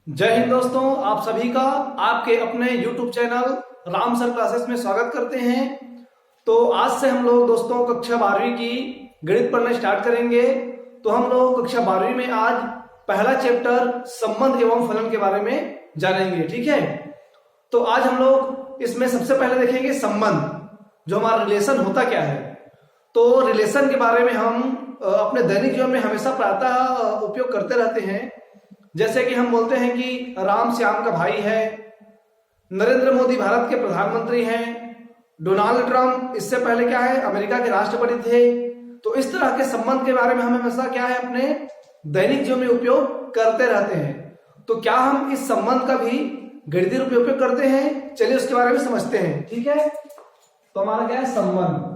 जय हिंद दोस्तों, आप सभी का आपके अपने YouTube channel Ram sir classes में स्वागत करते हैं। तो आज से हम लोग दोस्तों कक्षा 12वीं की गणित पढ़ना स्टार्ट करेंगे। तो हम लोग कक्षा 12वीं में आज पहला चैप्टर संबंध एवं फलन के बारे में जानेंगे, ठीक है। तो आज हम लोग इसमें सबसे पहले देखेंगे संबंध, जो हमारा रिलेशन होता क्या है। तो रिलेशन के बारे में हम अपने दैनिक जीवन में हमेशा प्रायः उपयोग करते रहते हैं। जैसे कि हम बोलते हैं कि राम श्याम का भाई है, नरेंद्र मोदी भारत के प्रधानमंत्री हैं, डोनाल्ड ट्रंप इससे पहले क्या है अमेरिका के राष्ट्रपति थे। तो इस तरह के संबंध के बारे में हम हमेशा क्या है अपने दैनिक जीवन में उपयोग करते रहते हैं। तो क्या हम इस संबंध का भी गणितीय रूप में उपयोग करते हैं, चलिए उसके बारे में समझते हैं, ठीक है। तो हमारा क्या है संबंध,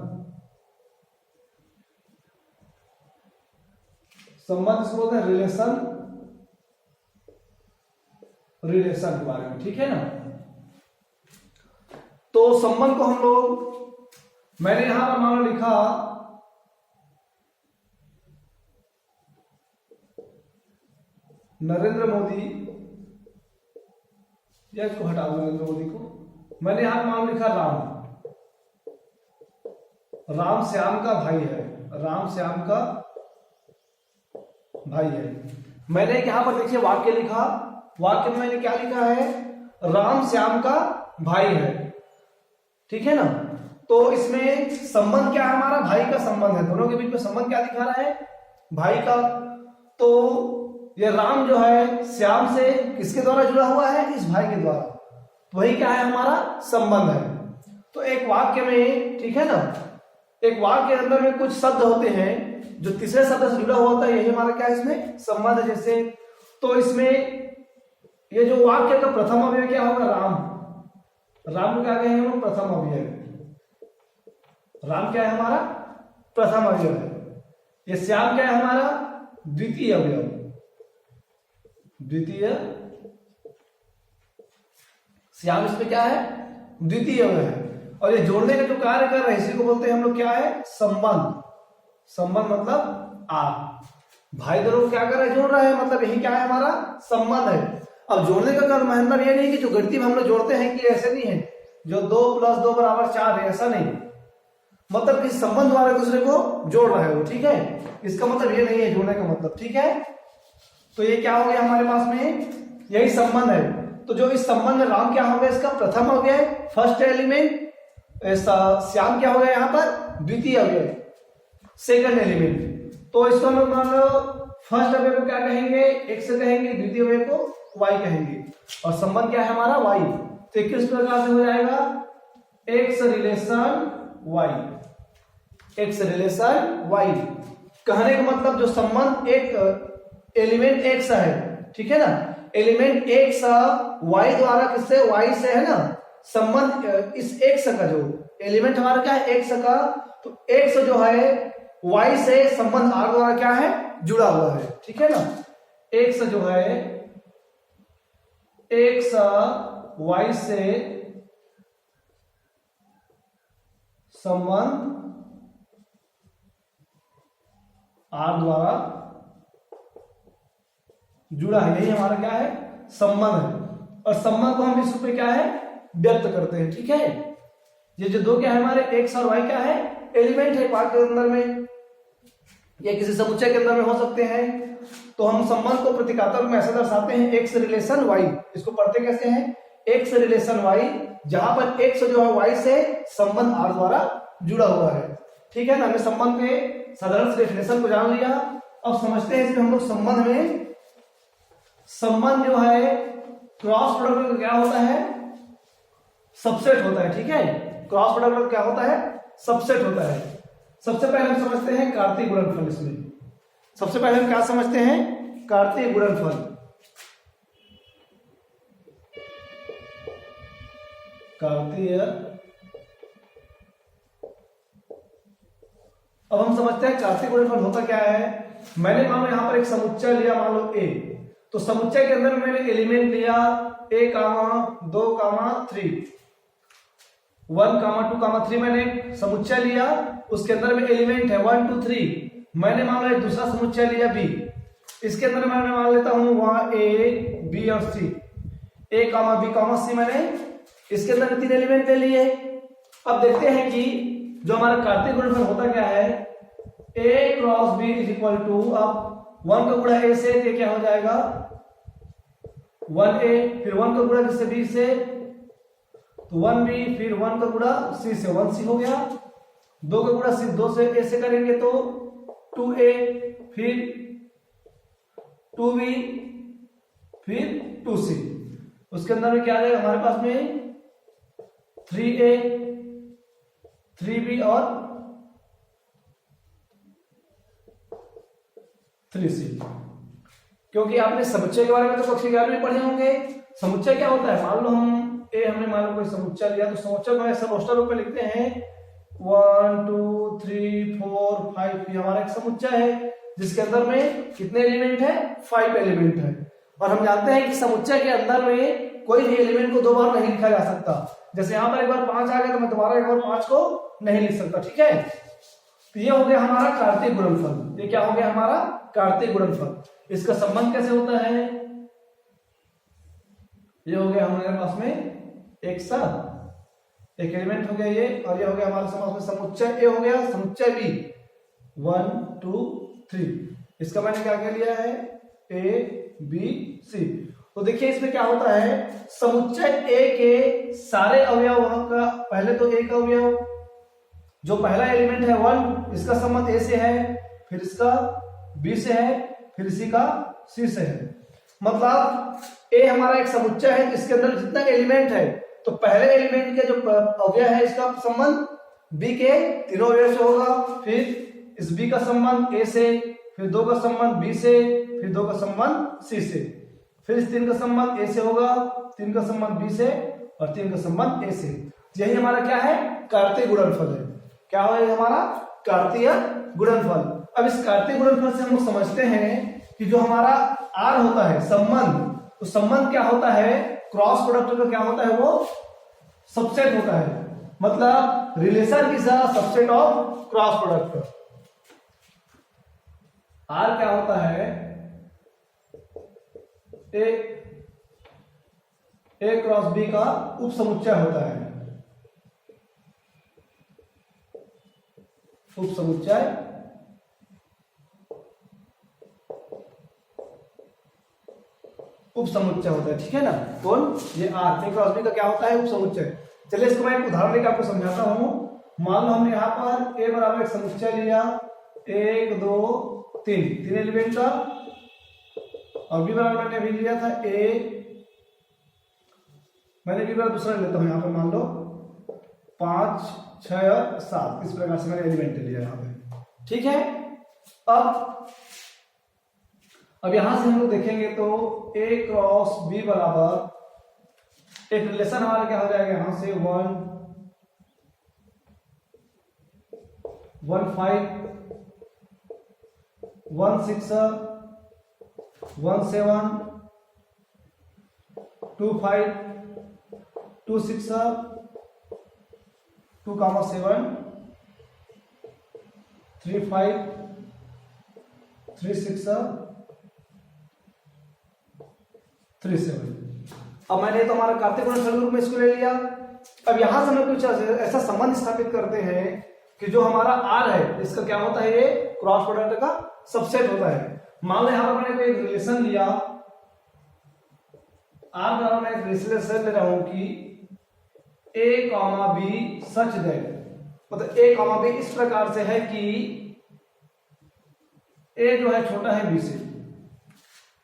संबंध इसको बोलते हैं रिलेशन, रिलेशन के बारे में, ठीक है ना। तो संबंध को हम लोग, मैंने यहां पर मान लो लिखा नरेंद्र मोदी, या इसको हटा दो नरेंद्र मोदी को, मैंने यहां पर मान लो लिखा राम श्याम का भाई है, राम श्याम का भाई है। मैंने यहां पर देखिए वाक्य लिखा, वाक्य में मैंने क्या लिखा है, राम श्याम का भाई है, ठीक है ना। तो इसमें संबंध क्या है, हमारा भाई का संबंध है, दोनों के बीच में संबंध क्या दिखा रहा है, भाई का। तो ये राम जो है श्याम से किसके द्वारा जुड़ा हुआ है, इस भाई के द्वारा, तो वही क्या है हमारा संबंध है। तो एक वाक्य में, ठीक है ना, एक वाक्य के अंदर में कुछ शब्द होते हैं जो तीसरे शब्द से जुड़ा हुआ होता है, यही हमारा क्या है इसमें संबंध है। जैसे तो इसमें ये जो वाक्य का प्रथम अवयव क्या होगा, राम, राम को क्या कहेंगे हम प्रथम अवयव, राम क्या है हमारा प्रथम अवयव है। ये श्याम क्या है हमारा द्वितीय अवयव, द्वितीय, श्याम इसमें क्या है द्वितीय अवयव है। और ये जोड़ने का जो कार्य कर रहे हैं इसी को बोलते हैं हम लोग क्या है संबंध, संबंध मतलब आप भाई दोनों को क्या कर रहे हैं जोड़ रहे हैं, मतलब यही क्या है हमारा संबंध है। अब जोड़ने का मतलब ये नहीं कि जो गणित में हम लोग जोड़ते हैं कि ऐसे नहीं है जो 2 + 2 = 4 है, ऐसा नहीं, मतलब कि संबंध वाले दूसरे को जोड़ रहा है वो, ठीक है। इसका मतलब ये नहीं है जोड़ने का मतलब, ठीक है। तो ये क्या हो गया हमारे पास में, यही संबंध है। तो जो इस संबंध में राम क्या हो गया, इसका प्रथम हो गया फर्स्ट एलिमेंट, श्याम क्या हो गया यहाँ पर द्वितीय अवयव सेकंड एलिमेंट। तो इसको हम लोग मान लो फर्स्ट अवयव को क्या कहेंगे, x से कहेंगे, द्वितीय अवयव को y कहेंगे, और संबंध क्या है हमारा y। तो किस प्रकार से हो जाएगा, x relation y, x relation y। कहने का मतलब जो संबंध एक एलिमेंट x है, ठीक है ना, एलिमेंट x y द्वारा किससे y से है ना संबंध, इस x का जो एलिमेंट हमारा क्या है x का, तो x जो है y से संबंध r द्वारा क्या है जुड़ा हुआ है, ठीक है ना। x जो है x y से संबंध r द्वारा जुड़ा है, यही हमारा क्या है संबंध है। और संबंध को हम इस रूप में क्या है व्यक्त करते हैं, ठीक है। ये जो दो क्या है हमारे x और y क्या है एलिमेंट है वाक्य के अंदर में, या किसी समुच्चय के अंदर में हो सकते हैं। तो हम संबंध को प्रतीकात्मक में ऐसे दर्शाते हैं x रिलेशन y। इसको पढ़ते कैसे हैं, x रिलेशन y, जहां पर x जो है y से संबंध r द्वारा जुड़ा हुआ है, ठीक है ना। हमने संबंध के साधारण से डेफिनेशन को जान लिया। अब समझते हैं इसमें हम लोग संबंध में, संबंध जो है क्रॉस प्रोडक्ट क्या होता है, सबसेट होता है, ठीक है। क्रॉस प्रोडक्ट क्या होता है, सबसेट होता है। सबसे पहले हम समझते हैं कार्तीय गुणनफल। इसमें सबसे पहले हम क्या समझते हैं, कार्तीय गुणनफल। कार्तीय, अब हम समझते हैं कार्तीय गुणनफल होता क्या है। मैंने मान लो यहां पर एक समुच्चय लिया, मान लो a, तो समुच्चय के अंदर मैंने एलिमेंट लिया a, 2, 3, 1, 2, 3 मैंने समुच्चय लिया, उसके अंदर में एलिमेंट है 1, 2, 3। मैंने मान लो एक दूसरा समुच्चय लिया b, इसके अंदर मैं मान लेता हूं वहां ए बी और सी, ए कामा बी कामा सी, मैंने इसके अंदर 3 एलिमेंट ले लिए। अब देखते हैं कि जो हमारा कार्तीय गुणनफल होता क्या है, A cross B is equal to, अब 1 का गुणा ए से, ये क्या हो जाएगा 1a, फिर 1 का गुणा किससे बी से तो 1b, फिर 1 का गुणा सी से 1c हो गया, 2 का गुणा सी 2 से a से करेंगे तो 2a, फिर 2b, फिर 2c। उसके अंदर में क्या आ जाएगा हमारे पास में 3a, 3b और 3c। क्योंकि आपने समुच्चय के बारे में तो कक्षा 11 में पढ़े होंगे। समुच्चय क्या होता है, मान लो हमने मान लो कोई समुच्चय लिया, तो समुच्चय को ऐसा रोस्टर रूप में लिखते हैं 1 2 3 4 5। ये हमारा एक समुच्चय है जिसके अंदर में कितने एलिमेंट है, 5 एलिमेंट है। और हम जानते हैं कि समुच्चय के अंदर में कोई भी एलिमेंट को 2 बार नहीं लिखा जा सकता। जैसे यहाँ पर एक बार 5 आ गया तो मैं दोबारा एक बार 5 को नहीं लिख सकता, ठीक है। तो ये हो गया हमारा कार्तीय गुणनफल। ये क्या हो गया हमारा कार्तीय गुणनफल। इसका संबंध कैसे होता है, ये हो गया हमारे पास में एक साथ एक एलिमेंट हो गया ये, और ये हो गया हमारे पास में समुच्चय ए हो गया, समुच्चय बी 1 2 3। इसका मैंने क्या क्या लिया है ए बी सी। तो देखिए इसमें क्या होता है, समुच्चय ए के सारे अवयव का, पहले तो ए का अवयव जो पहला एलिमेंट है 1, इसका संबंध ए से है, फिर इसका बी से है, फिर इसी का सी से है। मतलब ए हमारा एक समुच्चय है जिसके अंदर जितना एलिमेंट है, तो पहले एलिमेंट के जो अवयव है इसका संबंध बी के तीनों अवयव से होगा, फिर इस बी का संबंध ए से, फिर 2 का संबंध बी से, फिर 2 का संबंध सी से, फिर इस 3 का संबंध ए से होगा, 3 का संबंध बी से और 3 का संबंध ए से। यही हमारा क्या है, कार्तीय गुणनफल है। क्या है हमारा कार्तीय गुणनफल। अब इस कार्तीय गुणनफल से हम लोग समझते हैं कि जो हमारा आर होता है संबंध, तो संबंध क्या होता है, क्रॉस प्रोडक्ट का क्या होता है, वो सबसेट होता है। मतलब relation is a subset of cross product. R क्या होता है, ए क्रॉस बी का उपसमुच्चय होता है। उपसमुच्चय उपसमुच्चय होता है, ठीक है ना। कौन, ये आर, ए क्रॉस बी का क्या होता है, उपसमुच्चय। चलिए इसको मैं एक उदाहरण लेकर आपको समझाता हूं। मान लो हमने यहाँ पर ए बराबर एक समुच्चय लिया 1 2 3 एलिमेंट का, और बी बराबर मैंने अभी लिया था मैंने बी बराबर दूसरा लेता हूं, यहाँ पर मान लो 5 6 और 7, इस प्रकार से मैंने एलिमेंट लिया यहाँ पे, ठीक है। अब यहां से हम लोग देखेंगे तो a क्रॉस b बराबर एक रिलेशन हमारा क्या हो जाएगा, यहां से 1 1 5 1 6 1 7 2 5 2 6 2 7 3 5 3 6 3 7। अब मैंने तो हमारा कार्तीय गुणनफल रूप में इसको ले लिया। अब यहां से हम कुछ ऐसा संबंध स्थापित करते हैं कि जो हमारा आर है इसका क्या होता है, ये क्रॉस प्रोडक्ट का सबसेट होता है। मान लो यहां पर मैंने कोई रिलेशन लिया, आर का मैं एक रिलेशन ले रहा हूं कि ए कॉमा बी सच दैट, मतलब ए कॉमा बी इस प्रकार से है कि ए जो है छोटा है बी से,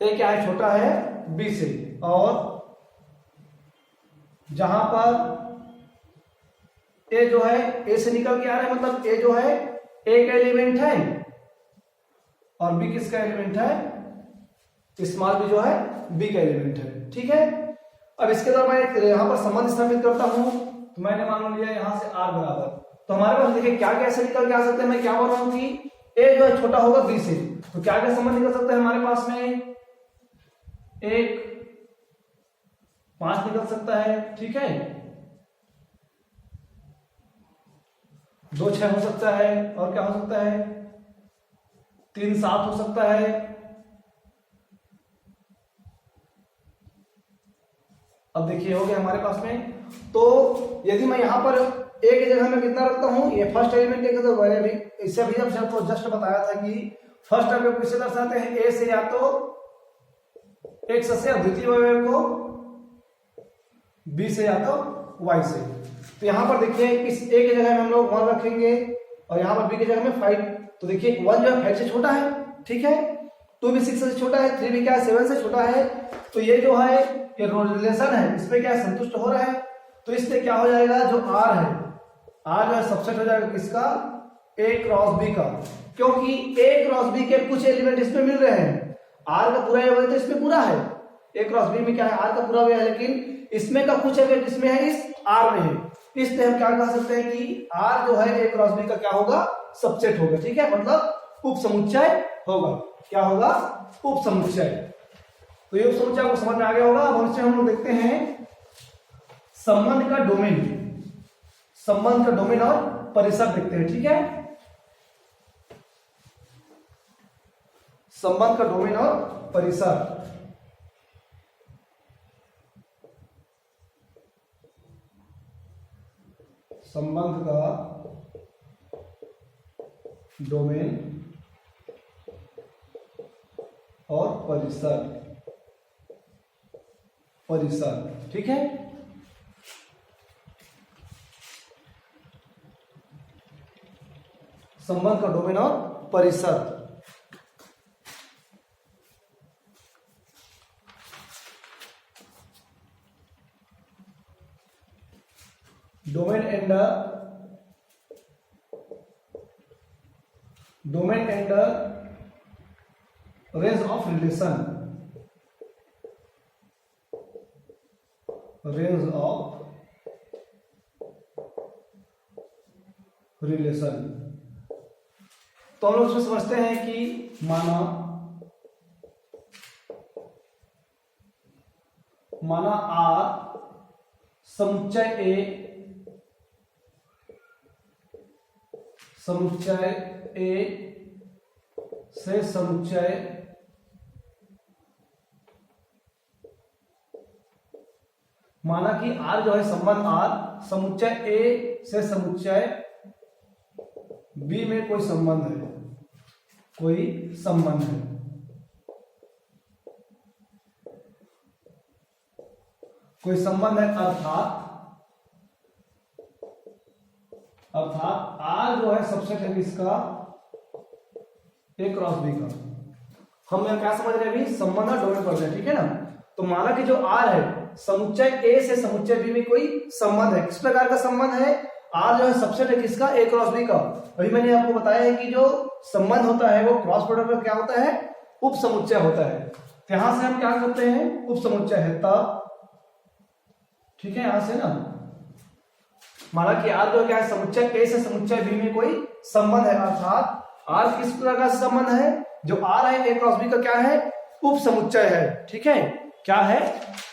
ए क्या है, छोटा है बी से, और जहां पर ए जो है ए से निकल के आ रहा है, मतलब ए जो है ए का एलिमेंट है और बी किसका एलिमेंट है, स्मॉल बी जो है बी का एलिमेंट है, ठीक है। अब इसके द्वारा मैं यहां पर संबंध स्थापित करता हूं, तो मैंने मान लिया यहां से आर बराबर, तो हमारे पास देखिए क्या कैसे निकल के आ सकते हैं। मैं क्या बोल रहा हूं कि ए जो है छोटा होगा बी से, तो क्या क्या संबंध निकल सकता है हमारे पास में, 1 5 निकल सकता है, ठीक है, 2 6 हो सकता है, और क्या हो सकता है, 3 7 हो सकता है, अब देखिए हो गया हमारे पास में। तो यदि मैं यहाँ पर ए की जगह में कितना रखता हूँ, ये फर्स्ट एलिमेंट एक, तो मैंने भी इससे भी जब जस्ट बताया था कि फर्स्ट अवयव को किससे दर्शाते हैं, ए से या तो एक्स से, और द्वितीय अवयव को बी से या तो वाई से। तो यहाँ पर देखिए इस ए की जगह में हम लोग 1 रखेंगे और यहाँ पर बी की जगह में 5। तो देखिए 1 जो है 5 से छोटा है, ठीक है, 2 भी 6 से छोटा है, 3 भी क्या है 7 से छोटा है। तो ये जो है ये रिलेशन है, इसमें क्या संतुष्ट हो रहा है। तो इससे क्या हो जाएगा, जो आर है, आर जो है सबसेट हो जाएगा किसका, ए क्रॉस बी का, क्योंकि ए क्रॉस बी के कुछ एलिमेंट इसमें मिल रहे हैं। आर का पूरा अवयव तो इसमें पूरा है, ए क्रॉस बी में क्या है, आर का पूरा अवयव है, लेकिन इसमें का कुछ अवयव इसमें है, इस आर में है। इसलिए हम क्या कह सकते हैं कि आर जो है ए क्रॉस बी का क्या होगा, सबसेट होगा, ठीक है, मतलब उप समुच्चय होगा। क्या होगा, उप समुच्चय। तो ये उप समुच्चय को समझ में आ गया होगा। अब हमसे हम लोग देखते हैं संबंध का डोमेन, संबंध का डोमेन और परिसर देखते हैं, ठीक है। संबंध का डोमेन और परिसर। संबंध का डोमेन और परिसर, परिसर, ठीक है। संबंध का डोमेन और परिसर। Domain and range of relation, range of relation. तो हम लोग इसमें समझते हैं कि माना आर समुच्चय ए, समुच्चय ए से समुच्चय माना कि आर जो है संबंध आर समुच्चय ए से समुच्चय बी में कोई संबंध है, कोई संबंध है। कोई संबंध है, अर्थात आर जो है सबसेट है इसका ए क्रॉस बी का। हम यहाँ क्या समझ रहे हैं अभी, संबंध और डोमेन पढ़ रहे हैं, ठीक है ना। तो माना कि जो आर है समुच्चय ए से समुच्चय बी में कोई संबंध है। किस प्रकार का संबंध है, आर जो है सबसेट है किसका, ए क्रॉस बी का। अभी मैंने आपको बताया है कि जो संबंध होता है वो क्रॉस प्रोडक्ट में क्या होता है, उप समुच्चय होता है। तो यहां से हम क्या करते हैं, उप समुच्चय है तब, ठीक है। यहां से ना माना कि आर जो क्या है समुच्चय ए से समुच्चय बी में कोई संबंध है, अर्थात आर किस प्रकार का संबंध है, जो आर है ए क्रॉस बी का क्या है, उप समुच्चय है, ठीक है। क्या है,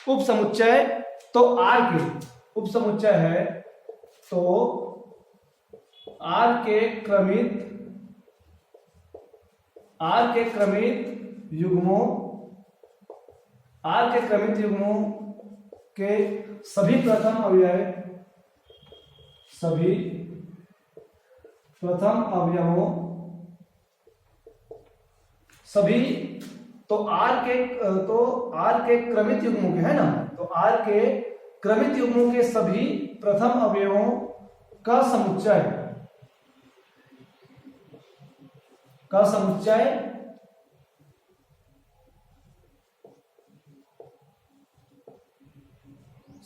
उप समुच्चय। तो आर के उप समुच्चय है, तो आर के क्रमित युग्मों, आर के क्रमित युग्मों के सभी प्रथम अवयव, सभी प्रथम अवयवों, सभी तो आर के क्रमित युग्मों के, है ना, तो आर के क्रमित युग्मों के सभी प्रथम अवयवों का समुच्चय,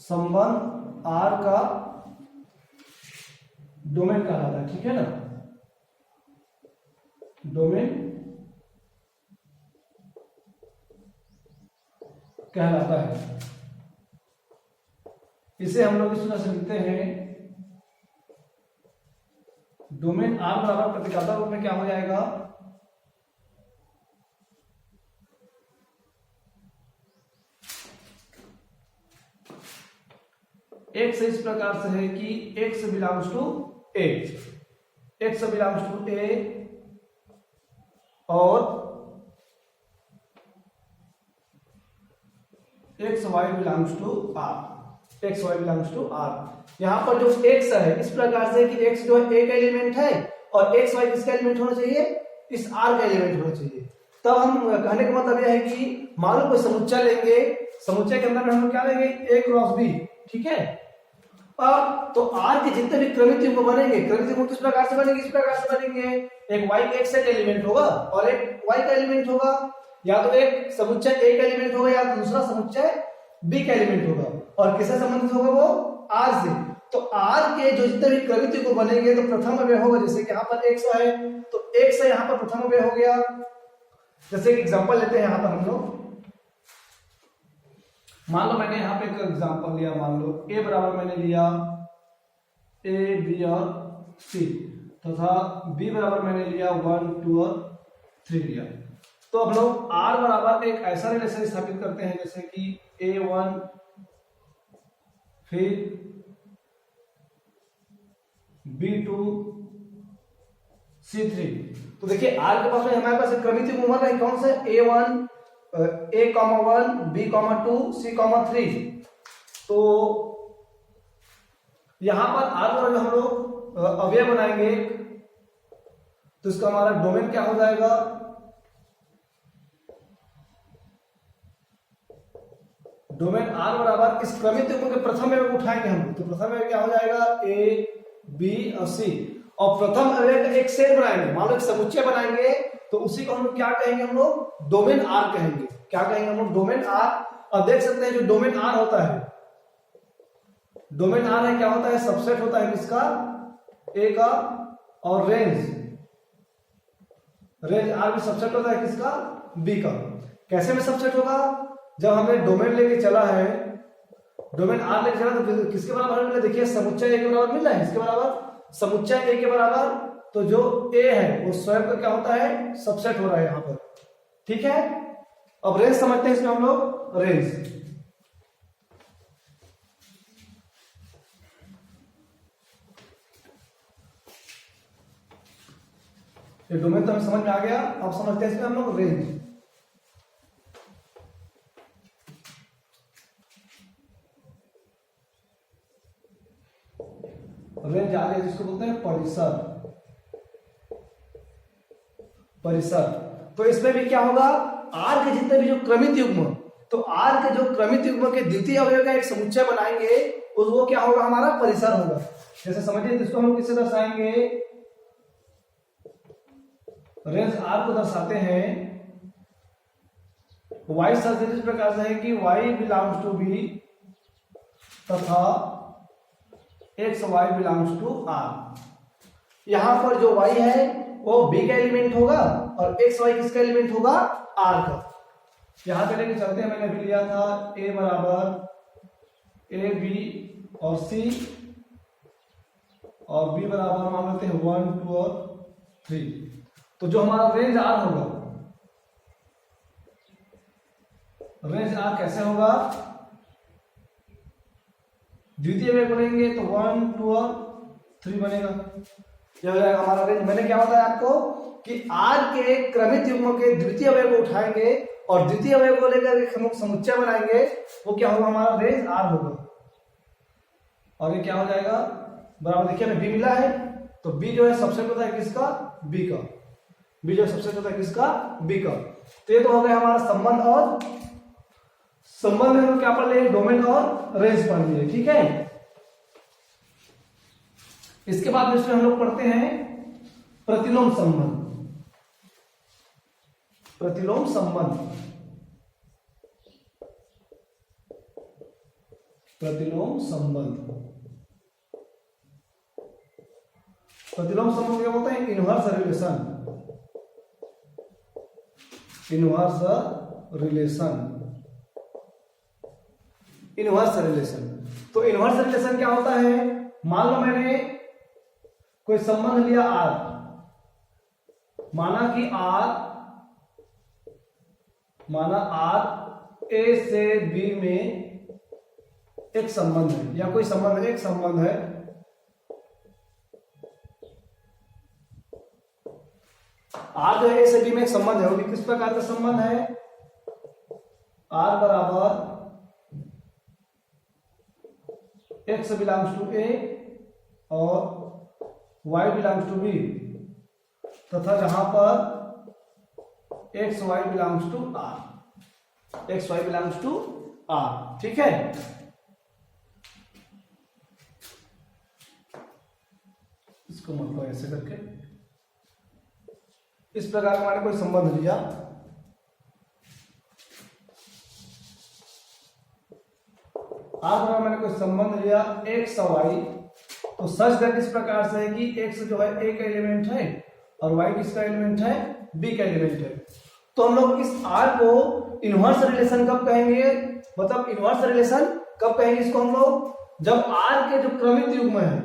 संबंध आर का डोमेन कहलाता है, ठीक है ना, डोमेन कहलाता है। इसे हम लोग इस तरह से लिखते हैं, डोमेन आर बराबर प्रतिकात्मक रूप में क्या हो जाएगा, एक्स इस प्रकार से है कि X belongs to A, X belongs to A और X Y belongs to R, X Y belongs to R. यहाँ पर जो एक्स है इस प्रकार से कि एक्स जो है एक एलिमेंट है और एक्स वाई किसका एलिमेंट होना चाहिए, इस आर का एलिमेंट होना चाहिए। तब हम कहने का मतलब यह है कि मान लो कोई समुच्चय लेंगे, समुच्चय के अंदर में हम लोग क्या लेंगे, ए क्रॉस बी, ठीक है। अब तो आर के जितने भी क्रमिक युग्म बनेंगे, क्रमिक युग्म किस प्रकार से बनेंगे, इस प्रकार से बनेंगे, एक y का एक एलिमेंट होगा और एक y का एलिमेंट होगा, या तो एक समुच्चय a का एलिमेंट होगा या तो दूसरा समुच्चय b का एलिमेंट होगा, और किससे संबंधित होगा वो r से। तो r के जो जितने भी क्रमिक युग्म बनेंगे तो प्रथम अवयव होगा, जैसे कि यहाँ पर x है तो x है यहाँ पर प्रथम अवयव हो गया। जैसे एक एग्जांपल लेते हैं यहाँ पर हम लोग, मान लो मैंने यहाँ पे एक एग्जांपल लिया, मान लो a बराबर मैंने लिया a b और c तथा b बराबर मैंने लिया 1 2 और 3 लिया। तो अब लोग r बराबर एक ऐसा रिलेशन स्थापित करते हैं जैसे कि a1 फिर b2 c3। तो देखिए r के पास में हमारे पास क्रमिक युग्म बन रहे हैं, कौन से, a1 a,1 b,2 c,3। तो यहां पर r पर हम लोग अवयव बनाएंगे, तो इसका हमारा डोमेन क्या हो जाएगा, डोमेन r बराबर इस क्रमिक युग्म के प्रथम अवयव को उठाएंगे हम, तो प्रथम अवयव क्या हो जाएगा a b और c, और प्रथम अवयव का एक सेट बनाएंगे, मान लो एक समुच्चय बनाएंगे तो उसी को हम लोग क्या कहेंगे, हम लोग डोमेन आर कहेंगे। क्या कहेंगे हम लोग, डोमेन आर। अब देख सकते हैं जो डोमेन आर होता है, डोमेन आर है क्या होता है, सबसेट होता है किसका, ए का, और रेंज आर भी सबसेट होता है किसका, बी का। कैसे में सबसेट होगा, जब हमने डोमेन लेके चला है, डोमेन आर लेके चला तो किसके बराबर मिला, देखिए समुच्चय ए के बराबर मिल रहा है, इसके बराबर समुच्चय ए के बराबर, तो जो ए है वो स्वयं का क्या होता है, सबसेट हो रहा है यहां पर, ठीक है। अब रेंज समझते हैं इसमें हम लोग, रेंज ये डोमेन तो हमें समझ में आ गया, अब समझते हैं इसमें हम लोग रेंज। रेंज आ गया जिसको बोलते हैं परिसर, परिसर। तो इसमें भी क्या होगा, आर के जितने भी जो क्रमिक युग्म, तो आर के जो क्रमिक युग्म के द्वितीय अवयव का एक समुच्चय बनाएंगे, उस वो क्या होगा, हमारा परिसर होगा। जैसे समझिए इसको हम किससे दर्शाएंगे, रेंज आर को दर्शाते हैं वाई सदिश इस प्रकार से है कि वाई बिलोंग्स टू बी तथा x Y belongs to R. यहां पर जो वाई है वो बी का एलिमेंट होगा और एक्स वाई किसका एलिमेंट होगा, आर का। यहां पे लेके चलते हैं, मैंने अभी लिया था ए बराबर ए बी और सी, और बी बराबर मान लेते हैं 1 2 और 3। तो जो हमारा रेंज आर होगा, रेंज आर कैसे होगा, द्वितीय में बनेंगे तो 1 2 और 3 बनेगा, यह हो जाएगा हमारा रेंज। मैंने क्या बताया आपको कि आर के क्रमिक युग्मों के द्वितीय अवयव को उठाएंगे और द्वितीय अवयव को लेकर हम लोग समुच्चय बनाएंगे, वो क्या होगा, हमारा रेंज आर होगा। और ये क्या हो जाएगा, बराबर देखिए हमें बी मिला है, तो बी जो है सबसेट होता है किसका, बी का, बी जो सबसेट होता है किसका, बी का। तो ये तो हो गया हमारा संबंध, और संबंध में हम क्या पढ़ लिए, डोमेन और रेंज पढ़ लिए, ठीक है। इसके बाद इसमें हम लोग पढ़ते हैं प्रतिलोम संबंध, प्रतिलोम संबंध, प्रतिलोम संबंध। प्रतिलोम संबंध क्या बोलते हैं, inverse relation, inverse relation, inverse relation. तो इनवर्स रिलेशन क्या होता है, मान लो मैंने कोई संबंध लिया आर, माना कि आर ए से बी में एक संबंध है, या कोई संबंध है, एक संबंध है, आर जो है ए से बी में एक संबंध है, वो भी किस प्रकार का संबंध है, आर बराबर x बिलोंग्स टू a और y बिलोंग्स टू b, तथा जहां पर x y belongs to r, x y belongs to r, ठीक है। इसको मतलब ऐसे करके इस प्रकार हमारे कोई संबंध लिया, आज मैंने कोई संबंध लिया x और y, तो सच दैट इस प्रकार से है कि x जो है a का एलिमेंट है और y किसका एलिमेंट है, b का एलिमेंट है। तो हम लोग इस r को इनवर्स रिलेशन कब कहेंगे, मतलब इनवर्स रिलेशन कब कहेंगे इसको हम लोग, जब r के जो क्रमित युग्म है,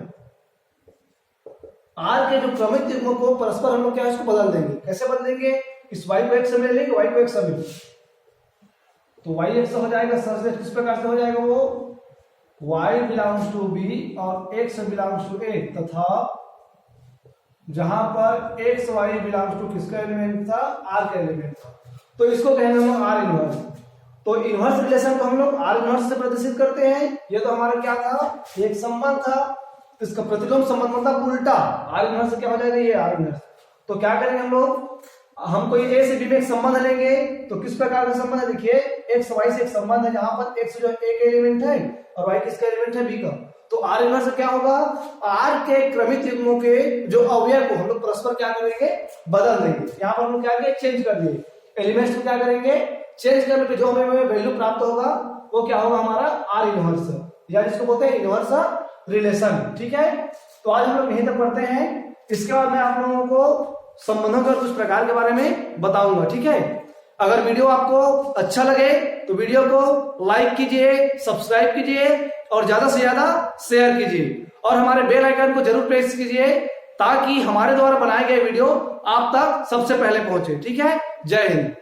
r के जो क्रमित युग्म को परस्पर हम लोग क्या इसको बदल देंगे। कैसे बदल देंगे, इस y को x से मिल लेंगे, y को x से मिल, तो y x हो जाएगा, सच दैट किस प्रकार से हो जाएगा वो y बिलोंग्स टू b और x बिलोंग्स टू a, तथा जहां पर x y बिलोंग्स टू किसका एलिमेंट था, r का एलिमेंट था, तो इसको कहेंगे हम लोग r इनवर्स। तो इनवर्स रिलेशन को हम लोग r इनवर्स से प्रदर्शित करते हैं। ये तो हमारा क्या था, एक संबंध था, इसका प्रतिलोम संबंध मतलब उल्टा, r इनवर्स से क्या हो जाएगा, ये r इनवर्स। तो क्या करेंगे हम लोग, हम कोई a से b में एक संबंध लेंगे, तो किस प्रकार का संबंध है, देखिए x y से एक संबंध है जहां पर x जो a का एलिमेंट है और y किसका एलिमेंट है, b का। तो r इनवर्स से क्या होगा, r के क्रमित युग्मों के जो अवयव को हम लोग परस्पर क्या करेंगे, बदल देंगे। यहाँ पर हम लोग क्या किए, चेंज कर दिए, एलिमेंट्स को क्या करेंगे, चेंज करने पे जो हमें वैल्यू प्राप्त होगा वो क्या होगा, हमारा r इनवर्स, या जिसको बोलते हैं इनवर्स रिलेशन, ठीक है। तो आज हम लोग यहीं तक पढ़ते हैं, इसके बाद मैं आप लोगों को संबंधों के कुछ प्रकार के बारे में बताऊंगा, ठीक है। अगर वीडियो आपको अच्छा लगे तो वीडियो को लाइक कीजिए, सब्सक्राइब कीजिए और ज्यादा से ज्यादा शेयर कीजिए और हमारे बेल आइकन को जरूर प्रेस कीजिए ताकि हमारे द्वारा बनाए गए वीडियो आप तक सबसे पहले पहुंचे, ठीक है। जय हिंद।